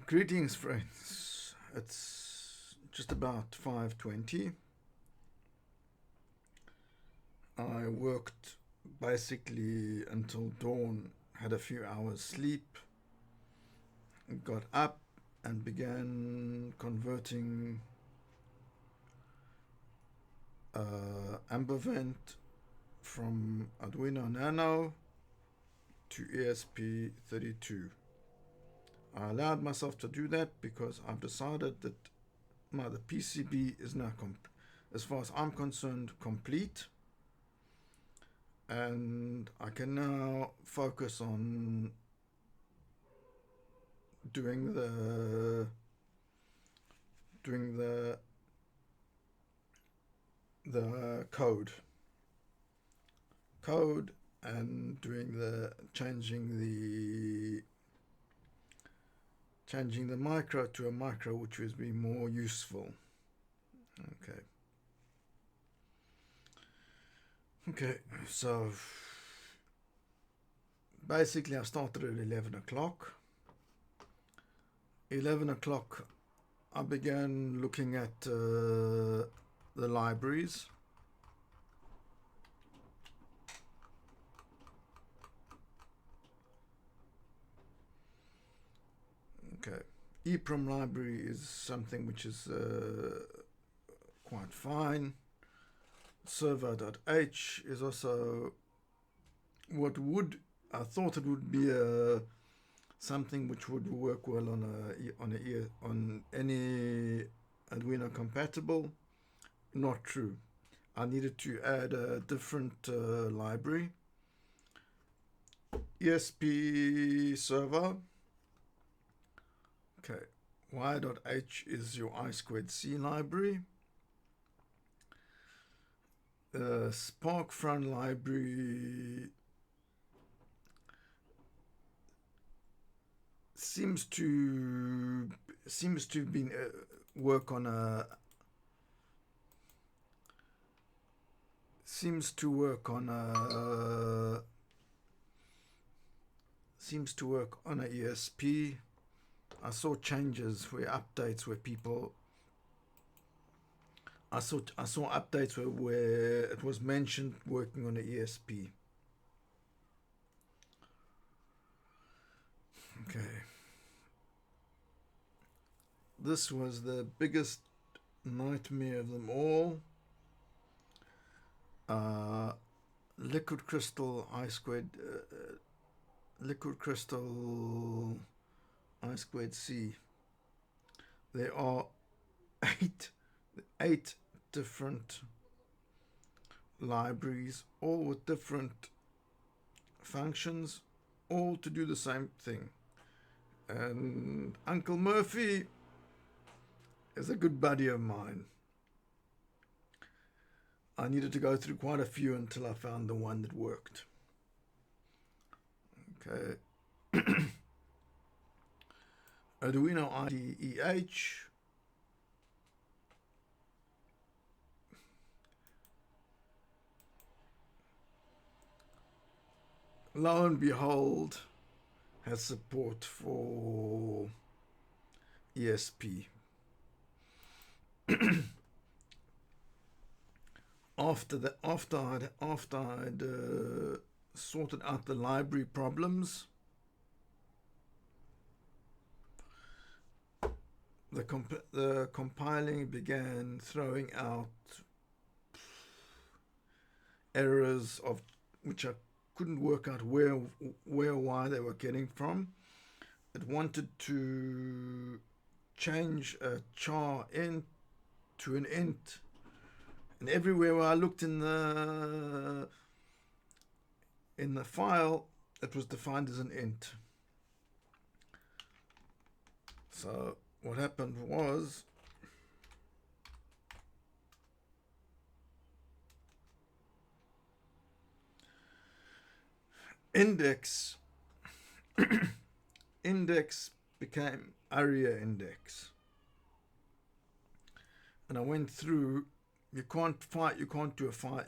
Greetings, friends. It's just about 5:20. I worked basically until dawn, had a few hours sleep, got up and began converting Ambovent from Arduino Nano to Esp32. I allowed myself to do that because I've decided that the PCB is now, as far as I'm concerned, complete, and I can now focus on doing the code and changing the micro to a micro, which will be more useful. Okay, so basically I started at 11 o'clock. 11 o'clock I began looking at the libraries. Okay, EEPROM library is something which is quite fine. Server.h is also I thought it would be something which would work well on any Arduino compatible. Not true. I needed to add a different library. ESP server. Okay, y.h is your I2C library. Spark front library seems to be work on a ESP. I saw changes updates where people. I saw updates where it was mentioned working on the ESP. Okay. This was the biggest nightmare of them all. Liquid crystal I2C. There are eight different libraries, all with different functions, all to do the same thing. And Uncle Murphy is a good buddy of mine. I needed to go through quite a few until I found the one that worked. Okay. Arduino IDEH. Lo and behold, has support for ESP. After I'd sorted out the library problems, the compiling began throwing out errors of which I couldn't work out why they were getting from. It wanted to change a char int to an int, and everywhere where I looked in the file, it was defined as an int. So what happened was index became ARIA index, and I went through. You can't do a file.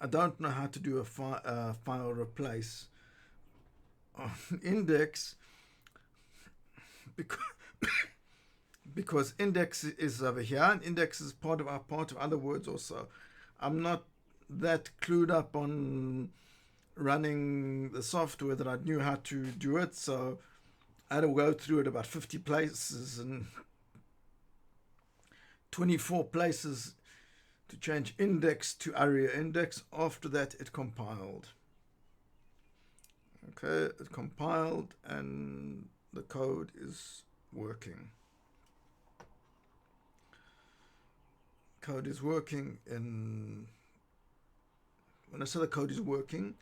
I don't know how to do a file replace on index because because index is over here and index is part of other words also. I'm not that clued up on running the software that I knew how to do it, so I had to go through it about 50 places and 24 places to change index to ARIA index. After that, it compiled. Okay, it compiled and the code is working. Code is working in, when I say the code is working,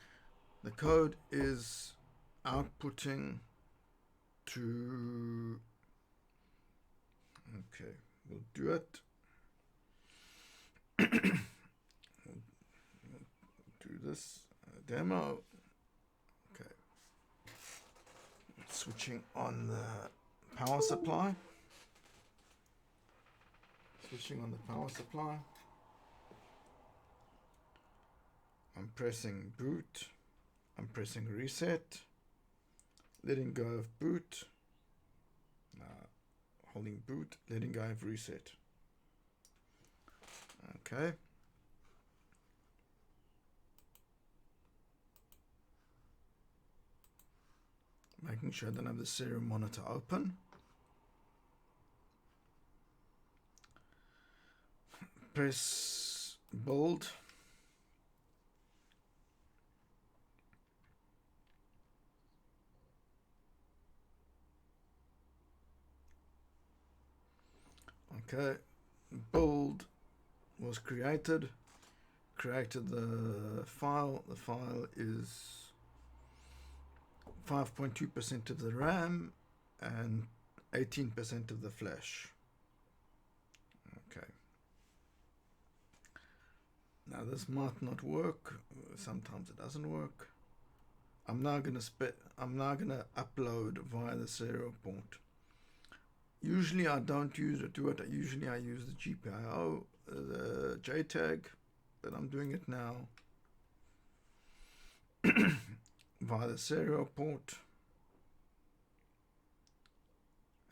the code is outputting to, okay, we'll do it. Do this demo. Okay, switching on the power supply. Switching on the power supply. I'm pressing boot. I'm pressing reset. Letting go of boot. Holding boot. Letting go of reset. Okay. Making sure I don't have the serial monitor open. Press bold. Okay, bold was created the file. The file is 5.2% of the RAM and 18% of the flash. Okay. Now this might not work. Sometimes it doesn't work. I'm now gonna upload via the serial port. Usually I don't do it. Usually I use the GPIO, the JTAG, but I'm doing it now via the serial port.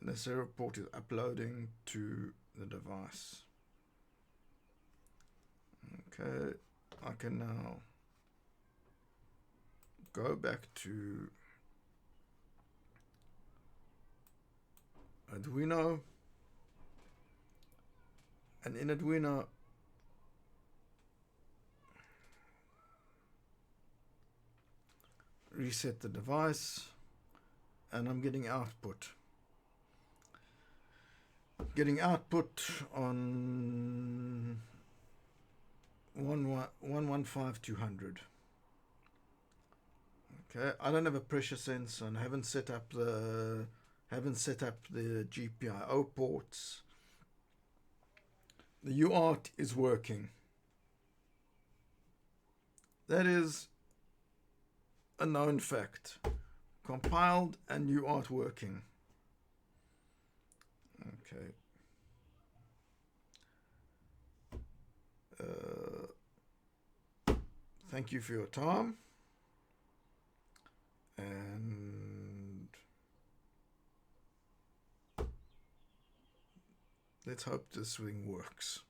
And the serial port is uploading to the device. Okay, I can now go back to Arduino, and in Arduino reset the device, and I'm getting output. Getting output on 115200. Okay, I don't have a pressure sensor and haven't set up the GPIO ports. The UART is working. That is a known fact. Compiled and UART working. Okay. Thank you for your time. And let's hope this thing works.